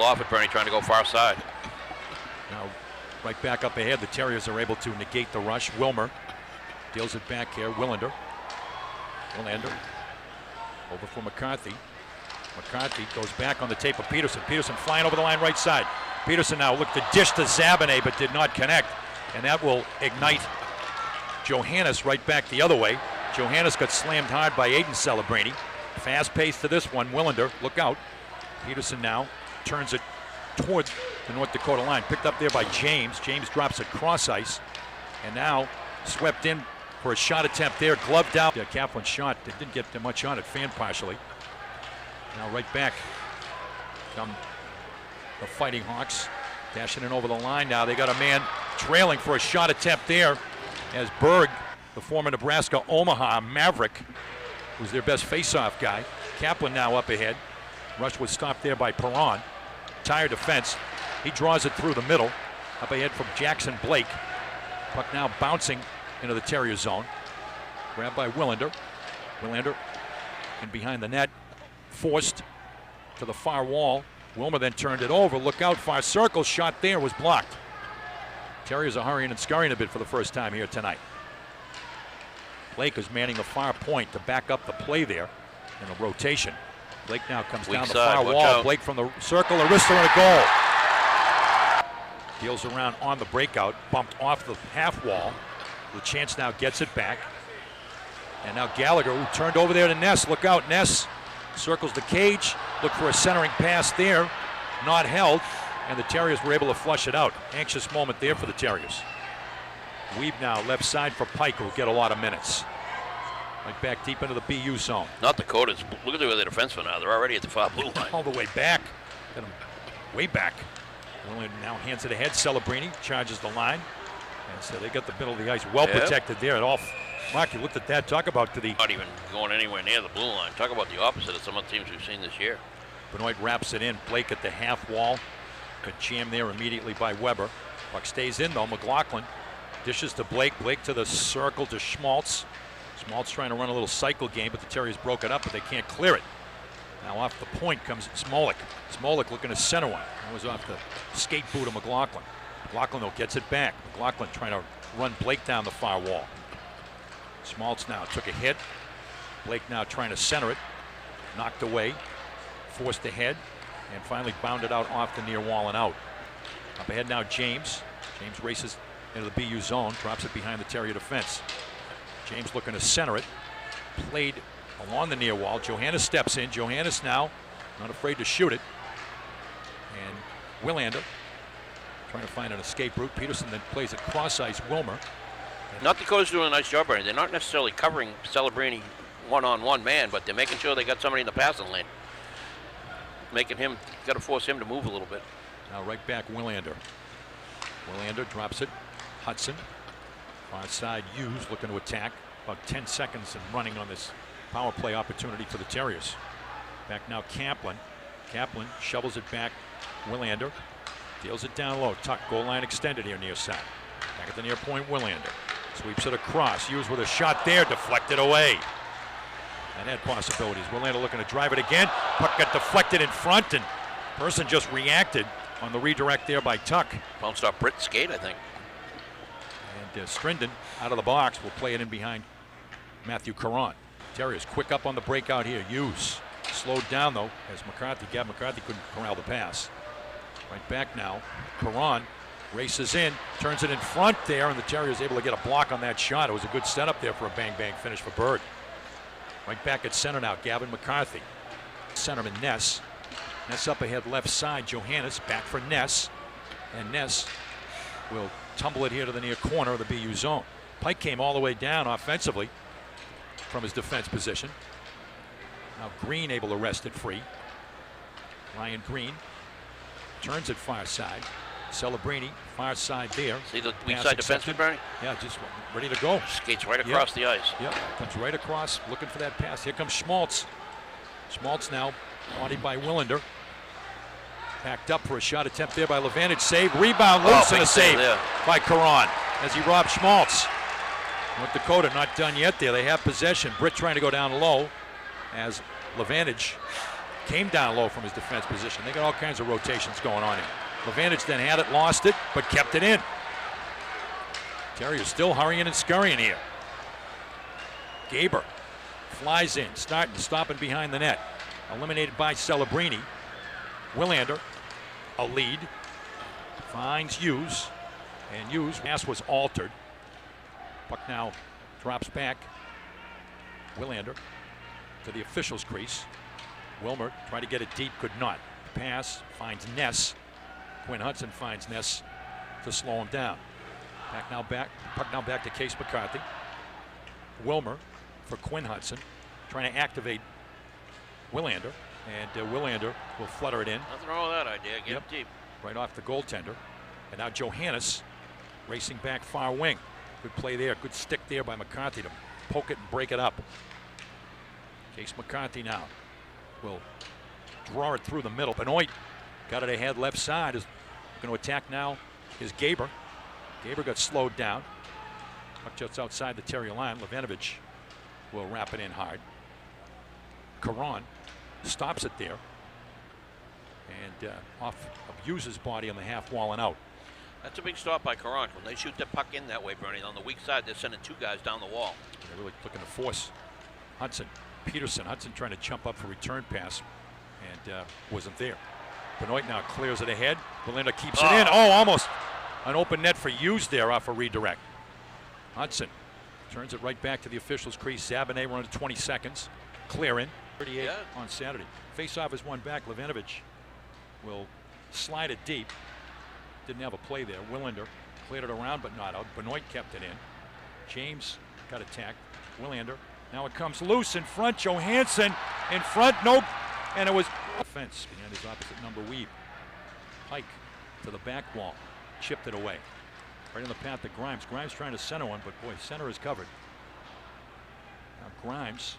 off it, Bernie, trying to go far side. Now, right back up ahead, the Terriers are able to negate the rush. Wilmer deals it back here. Willander over for McCarthy. McCarthy goes back on the tape of Peterson. Peterson flying over the line right side. Peterson now looked to dish to Zabanet, but did not connect. And that will ignite Johannes right back the other way. Johannes got slammed hard by Aiden Celebrini. Fast pace to this one. Willander, look out. Peterson now turns it toward the North Dakota line. Picked up there by James. James drops it cross ice. And now swept in for a shot attempt there. Gloved out. Kaplan shot. Didn't get much on it. Fanned partially. Now right back come the Fighting Hawks. Dashing in over the line now. They got a man trailing for a shot attempt there as Berg, the former Nebraska Omaha Maverick, who's their best face-off guy. Kaplan now up ahead. Rush was stopped there by Perron. Tire defense. He draws it through the middle. Up ahead from Jackson Blake. Puck now bouncing into the Terrier zone. Grabbed by Willander. Willander in behind the net. Forced to the far wall. Wilmer then turned it over. Look out, far circle. Shot there was blocked. Terriers are hurrying and scurrying a bit for the first time here tonight. Blake is manning the far point to back up the play there in a rotation. Blake now comes down the far wall. Blake from the circle, a wrister and a goal. Deals around on the breakout, bumped off the half wall. The chance now gets it back. And now Gallagher, who turned over there to Ness. Look out, Ness circles the cage. Look for a centering pass there. Not held. And the Terriers were able to flush it out. Anxious moment there for the Terriers. Weeb now left side for Pike, who will get a lot of minutes. Right back deep into the BU zone. Not Dakotas. Look at the way the defensemen are. They're already at the far blue line. All the way back. Get them way back. Willian now hands it ahead. Celebrini charges the line. And so they got the middle of the ice well protected there. Mark, you looked at that. Talk about not even going anywhere near the blue line. Talk about the opposite of some of the teams we've seen this year. Benoit wraps it in. Blake at the half wall. Good jam there immediately by Weber. Puck stays in though. McLaughlin dishes to Blake. Blake to the circle to Schmaltz. Schmaltz trying to run a little cycle game, but the Terriers broke it up, but they can't clear it. Now off the point comes Smolik. Smolik looking to center one. That was off the skate boot of McLaughlin. McLaughlin though gets it back. McLaughlin trying to run Blake down the far wall. Schmaltz now took a hit. Blake now trying to center it. Knocked away. Forced ahead. And finally bounded out off the near wall and out. Up ahead now James. James races into the BU zone. Drops it behind the Terrier defense. James looking to center it. Played along the near wall. Johannes steps in. Johannes now not afraid to shoot it. And Willander trying to find an escape route. Peterson then plays it cross ice. Wilmer. Not Dakota's doing a nice job, Bernie. They're not necessarily covering Celebrini one-on-one man, but they're making sure they got somebody in the passing lane. Making him, got to force him to move a little bit. Now right back Willander. Willander drops it. Hudson. Far side Hughes looking to attack. About 10 seconds and running on this power play opportunity for the Terriers. Back now Kaplan. Kaplan shovels it back. Willander deals it down low. Tuck, goal line extended here near side. Back at the near point, Willander sweeps it across. Hughes with a shot there, deflected away. And had possibilities. Willander looking to drive it again. Puck got deflected in front, and person just reacted on the redirect there by Tuck. Bounced off Britt's skate, I think. And Strindon out of the box will play it in behind Matthew Caron. Terriers quick up on the breakout here. Hughes slowed down though as Gab McCarthy couldn't corral the pass. Right back now. Caron races in, turns it in front there, and the Terriers able to get a block on that shot. It was a good setup there for a bang-bang finish for Berg. Right back at center now, Gavin McCarthy. Centerman Ness. Ness up ahead left side. Johannes back for Ness. And Ness will tumble it here to the near corner of the BU zone. Pike came all the way down offensively from his defense position. Now Green able to wrest it free. Ryan Green turns it far side. Celebrini, far side there. See the weak side defenseman, Bernie? Yeah, just ready to go. Skates right across the ice. Yep, comes right across, looking for that pass. Here comes Schmaltz. Schmaltz now bodied by Willander. Packed up for a shot attempt there by Levanich. Save, rebound, loose, and a save by Caron as he robbed Schmaltz. North Dakota not done yet there. They have possession. Britt trying to go down low as Levanich came down low from his defense position. They got all kinds of rotations going on here. Levanich then had it, lost it, but kept it in. Terriers still hurrying and scurrying here. Gaber flies in, stopping behind the net. Eliminated by Celebrini. Willander, a lead. Finds Hughes, and Hughes' pass was altered. Puck now drops back. Willander to the official's crease. Wilmer tried to get it deep, could not. Pass finds Ness. Quinn Hudson finds Ness to slow him down. Puck now back to Case McCarthy. Wilmer for Quinn Hudson, trying to activate Willander, and Willander will flutter it in. Nothing wrong with that idea. Get it deep. Right off the goaltender. And now Johannes racing back far wing. Good play there. Good stick there by McCarthy to poke it and break it up. Case McCarthy now will draw it through the middle. Benoit got it ahead left side. Is going to attack now is Gaber. Gaber got slowed down. Puck just outside the Terrier line. Levanovich will wrap it in hard. Caron stops it there. And off of Hughes' body on the half wall and out. That's a big stop by Caron. When they shoot the puck in that way, Bernie, on the weak side, they're sending two guys down the wall. They're really looking to force Hudson. Peterson. Hudson trying to jump up for return pass and wasn't there. Benoit now clears it ahead. Belinda keeps it in. Oh, almost an open net for Hughes there off a redirect. Hudson turns it right back to the official's crease. Zabanet running 20 seconds. Clearing. 38 on Saturday. Face-off is one back. Levanovich will slide it deep. Didn't have a play there. Willander cleared it around but not out. Benoit kept it in. James got attacked. Willander. Now it comes loose in front. Johansson in front. Nope. And it was offense behind his opposite number, Weeb. Pike to the back wall. Chipped it away. Right in the path to Grimes. Grimes trying to center one, but boy, center is covered. Now Grimes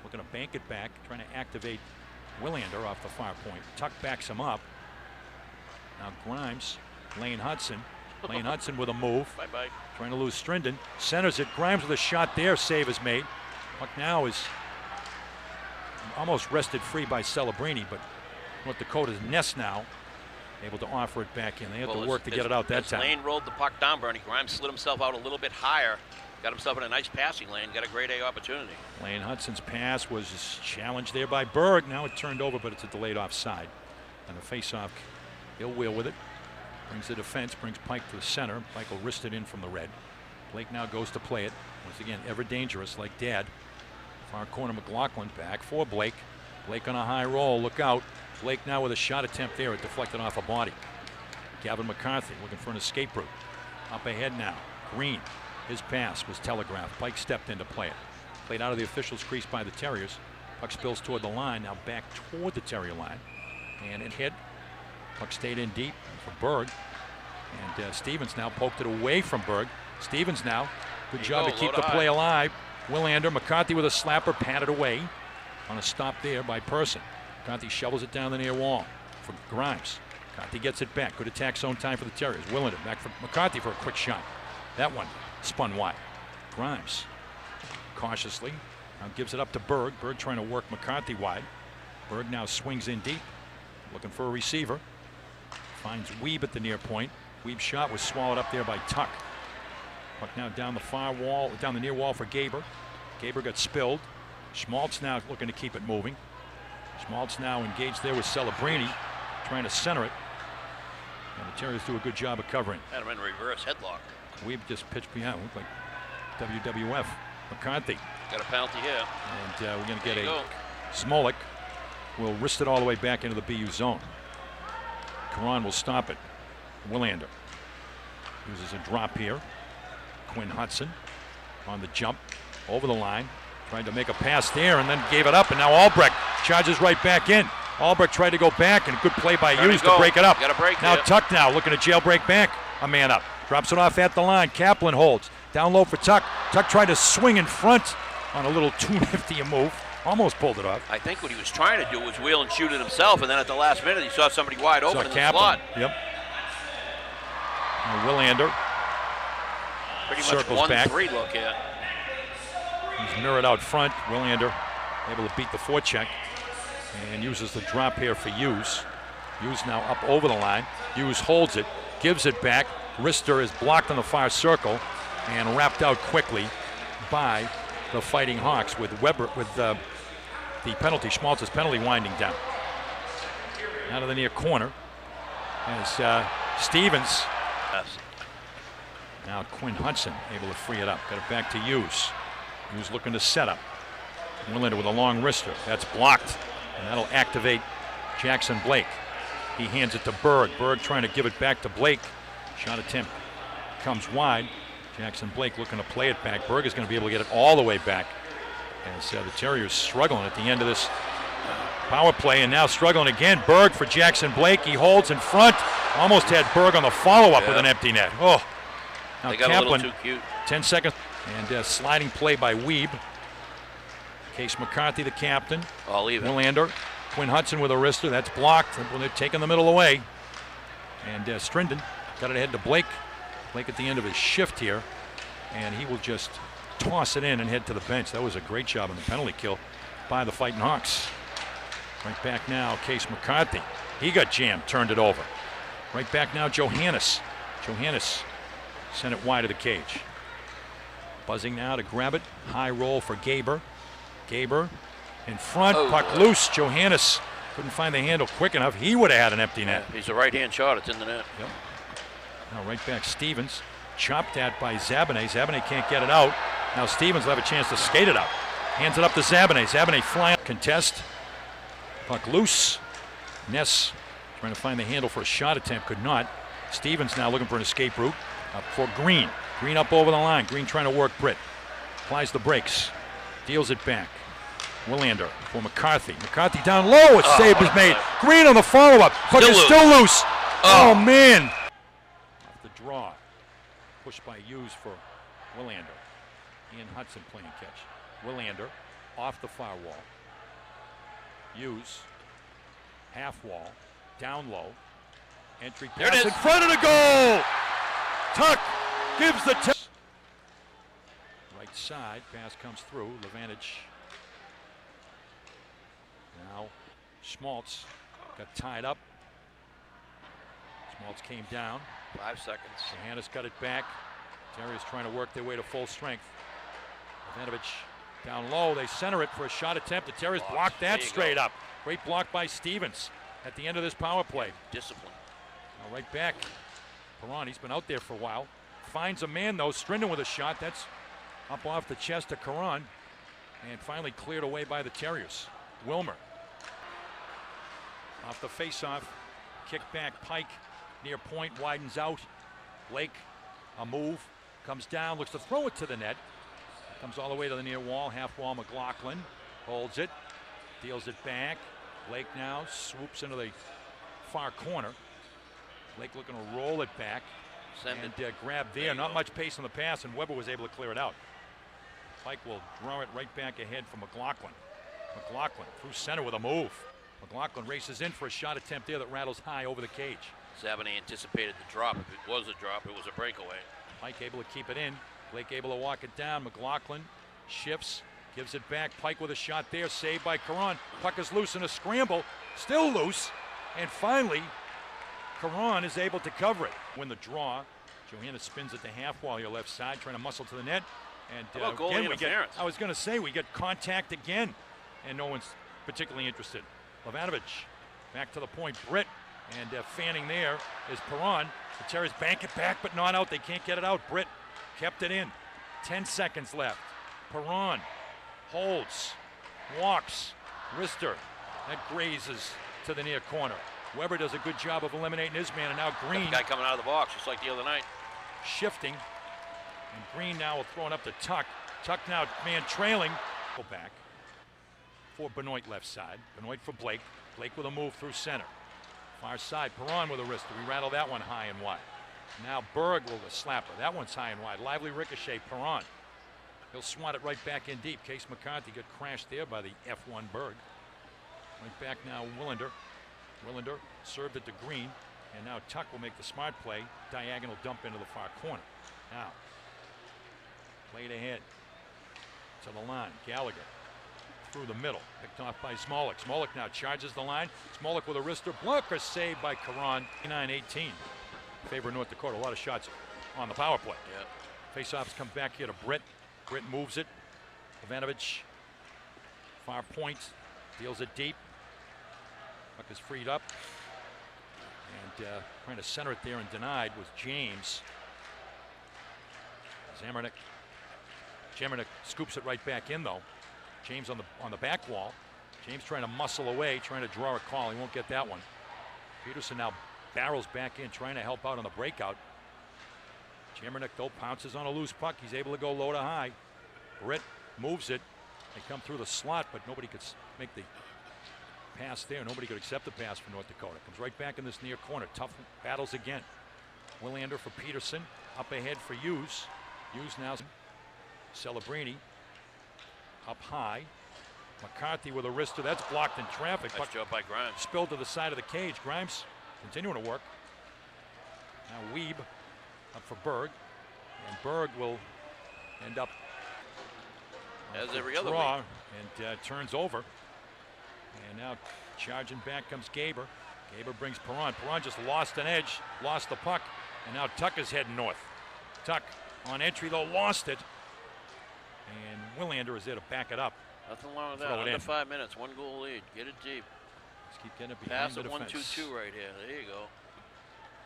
looking to bank it back, trying to activate Willander off the far point. Tuck backs him up. Now Grimes, Lane Hudson. Lane Hudson with a move. Bye-bye. Trying to lose Strindon. Centers it. Grimes with a shot there. Save is made. Puck now is almost wrested free by Celebrini, but North Dakota's Ness now able to offer it back in. They had to work to get it out that time. Lane rolled the puck down, Bernie. Grimes slid himself out a little bit higher. Got himself in a nice passing lane. Got a great A opportunity. Lane Hudson's pass was challenged there by Berg. Now it turned over, but it's a delayed offside. And the face-off, he'll wheel with it. Brings the defense, brings Pike to the center. Pike will wrist it in from the red. Blake now goes to play it. Once again, ever dangerous like Dad. Far corner, McLaughlin back for Blake. Blake on a high roll, look out. Blake now with a shot attempt there. It deflected off a body. Gavin McCarthy looking for an escape route. Up ahead now, Green. His pass was telegraphed. Pike stepped in to play it. Played out of the official's crease by the Terriers. Puck spills toward the line, now back toward the Terrier line. And it hit. Puck stayed in deep for Berg. And Stevens now poked it away from Berg. Stevens now, good job to keep the play alive. Willander, McCarthy with a slapper, patted away on a stop there by Person. McCarthy shovels it down the near wall for Grimes. McCarthy gets it back. Good attack zone time for the Terriers. Willander back for McCarthy for a quick shot. That one spun wide. Grimes cautiously now gives it up to Berg. Berg trying to work McCarthy wide. Berg now swings in deep, looking for a receiver. Finds Weeb at the near point. Weeb's shot was swallowed up there by Tuck. Puck now down the far wall, down the near wall for Gaber. Gaber got spilled. Schmaltz now looking to keep it moving. Schmaltz now engaged there with Celebrini, trying to center it. And the Terriers do a good job of covering. Had him in reverse headlock. Weeb just pitched behind. Looked like WWF. McCarthy. Got a penalty here. And we're going to get a Smolik will wrist it all the way back into the BU zone. Caron will stop it. Willander uses a drop here. Quinn Hudson on the jump over the line, tried to make a pass there and then gave it up, and now Albrecht charges right back in. Albrecht tried to go back, and a good play by Hughes to break it up. Got a break now there. Tuck now looking to jailbreak back. A man up. Drops it off at the line. Kaplan holds. Down low for Tuck. Tuck tried to swing in front on a little too nifty a move. Almost pulled it off. I think what he was trying to do was wheel and shoot it himself, and then at the last minute he saw somebody wide open in the slot. Yep. Now Willander pretty circles much back. 1-3 look here. He's mirrored out front. Willander able to beat the forecheck. and uses the drop here for Hughes. Hughes now up over the line. Hughes holds it, gives it back. Rister is blocked on the far circle and wrapped out quickly by the Fighting Hawks with Weber, with the penalty, Schmaltz's penalty winding down. Out of the near corner as Stevens. Yes. Now Quinn Hudson able to free it up. Got it back to Hughes. Hughes looking to set up. Willander with a long wrister. That's blocked. And that'll activate Jackson Blake. He hands it to Berg. Berg trying to give it back to Blake. Shot attempt comes wide. Jackson Blake looking to play it back. Berg is going to be able to get it all the way back. As the Terriers struggling at the end of this power play, and now struggling again. Berg for Jackson Blake. He holds in front. Almost had Berg on the follow-up with an empty net. Oh, now they got Kaplan, a little too cute. 10 seconds. And sliding play by Wiebe. Case McCarthy, the captain. I'll leave it. Willander. Quinn Hudson with a wrister. That's blocked when they're taking the middle away. And Strinden got it ahead to Blake. Blake at the end of his shift here. And he will just toss it in and head to the bench. That was a great job in the penalty kill by the Fighting Hawks. Right back now, Case McCarthy. He got jammed, turned it over. Right back now, Johannes. Johannes sent it wide of the cage. Buzzing now to grab it. High roll for Gaber. Gaber in front, puck loose. Johannes couldn't find the handle quick enough. He would have had an empty net. He's a right-hand shot. It's in the net. Yep. Now right back, Stevens. Chopped at by Zabane. Zabane can't get it out. Now Stevens will have a chance to skate it out. Hands it up to Zabane. Zabane flying. Contest. Puck loose. Ness trying to find the handle for a shot attempt. Could not. Stevens now looking for an escape route. Up for Green. Green up over the line. Green trying to work Britt. Applies the brakes. Deals it back. Willander for McCarthy. McCarthy down low. A save is made. Green on the follow-up. Puck is still loose. Oh, man. Off the draw. Pushed by Hughes for Willander. Ian Hudson playing catch. Willander off the far wall. Hughes. Half wall. Down low. Entry pass in front of the goal. Tuck gives the right side. Pass comes through. Levanich. Now Schmaltz got tied up. Schmaltz came down. 5 seconds. Johannes got it back. Terriers trying to work their way to full strength. Levanovich down low. They center it for a shot attempt. The Terriers blocked that straight up. Great block by Stevens at the end of this power play. Discipline. Now right back. Perron, he's been out there for a while. Finds a man though. Strinden with a shot. That's up off the chest of Caron. And finally cleared away by the Terriers. Wilmer. Off the face-off. Kick back. Pike near point. Widens out. Blake. A move. Comes down. Looks to throw it to the net. Comes all the way to the near wall. Half wall. McLaughlin holds it. Deals it back. Blake now swoops into the far corner. Blake looking to roll it back. Grab there. Not much pace on the pass, and Weber was able to clear it out. Pike will draw it right back ahead for McLaughlin. McLaughlin through center with a move. McLaughlin races in for a shot attempt there that rattles high over the cage. Zabane anticipated the drop. If it was a drop, it was a breakaway. Pike able to keep it in. Blake able to walk it down. McLaughlin shifts, gives it back. Pike with a shot there, saved by Caron. Puck is loose in a scramble, still loose, and finally Caron is able to cover it. Win the draw. Johannes spins at the half wall here left side, trying to muscle to the net. And again, I was going to say, we get contact again, and no one's particularly interested. Levanovich back to the point. Britt, and fanning there is Perron. The Terriers bank it back, but not out. They can't get it out. Britt kept it in. 10 seconds left. Perron holds, walks. Rister, that grazes to the near corner. Weber does a good job of eliminating his man, and now Green. Guy coming out of the box, just like the other night. Shifting, and Green now will throw it up to Tuck. Tuck now, man trailing. Go back for Benoit left side. Benoit for Blake. Blake with a move through center. Far side, Perron with a wrist. We rattle that one high and wide. Now Berg will the slapper. That one's high and wide. Lively ricochet, Perron. He'll swat it right back in deep. Case McCarthy got crashed there by the F1 Berg. Right back now, Willander. Willander served it to Green, and now Tuck will make the smart play. Diagonal dump into the far corner. Now, played ahead to the line. Gallagher through the middle. Picked off by Smolik. Smolik now charges the line. Smolik with a wrister blocker saved by Karan. 9-18. Favor North Dakota. A lot of shots on the power play. Yeah. Face-offs come back here to Britt. Britt moves it. Ivanovic, far point, deals it deep. Puck is freed up. And trying to center it there and denied was James. Zamernick scoops it right back in though. James on the back wall. James trying to muscle away, trying to draw a call. He won't get that one. Peterson now barrels back in, trying to help out on the breakout. Zamernick though pounces on a loose puck. He's able to go low to high. Britt moves it. They come through the slot, but nobody could make the pass there. Nobody could accept the pass for North Dakota. Comes right back in this near corner. Tough battles again. Willander for Peterson. Up ahead for Hughes. Hughes now. Celebrini up high. McCarthy with a wrister. That's blocked in traffic. Nice job by Grimes. Spilled to the side of the cage. Grimes continuing to work. Now Wiebe up for Berg. And Berg will end up as every other draw week. And turns over. And now charging back comes Gaber. Gaber brings Perron. Perron just lost an edge, lost the puck, and now Tuck is heading north. Tuck on entry though, lost it. And Willander is there to back it up. Nothing wrong with Throw that. it Under in. 5 minutes, 1 goal lead. Get it deep. Just keep getting it behind Pass the at defense. 1-2-2 right here. There you go.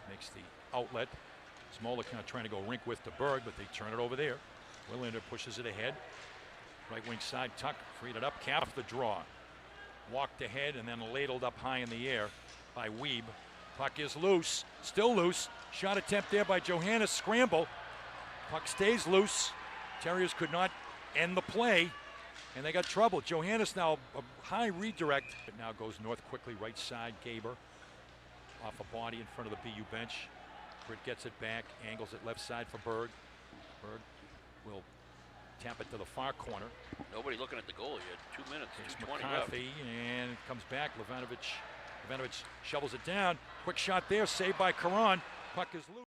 Makes the outlet. Smolik now trying to go rink with to Berg, but they turn it over there. Willander pushes it ahead. Right wing side, Tuck freed it up, capped the draw. Walked ahead and then ladled up high in the air by Wiebe. Puck is loose, still loose. Shot attempt there by Johannes, scramble. Puck stays loose. Terriers could not end the play, and they got trouble. Johannes now a high redirect. It now goes north quickly, right side, Gaber. Off a body in front of the BU bench. Britt gets it back, angles it left side for Berg. Berg will tap it to the far corner. Nobody looking at the goal yet. 2 minutes, It's 2:20 left. McCarthy, and it comes back. Ivanovic shovels it down. Quick shot there, saved by Karan. Puck is loose.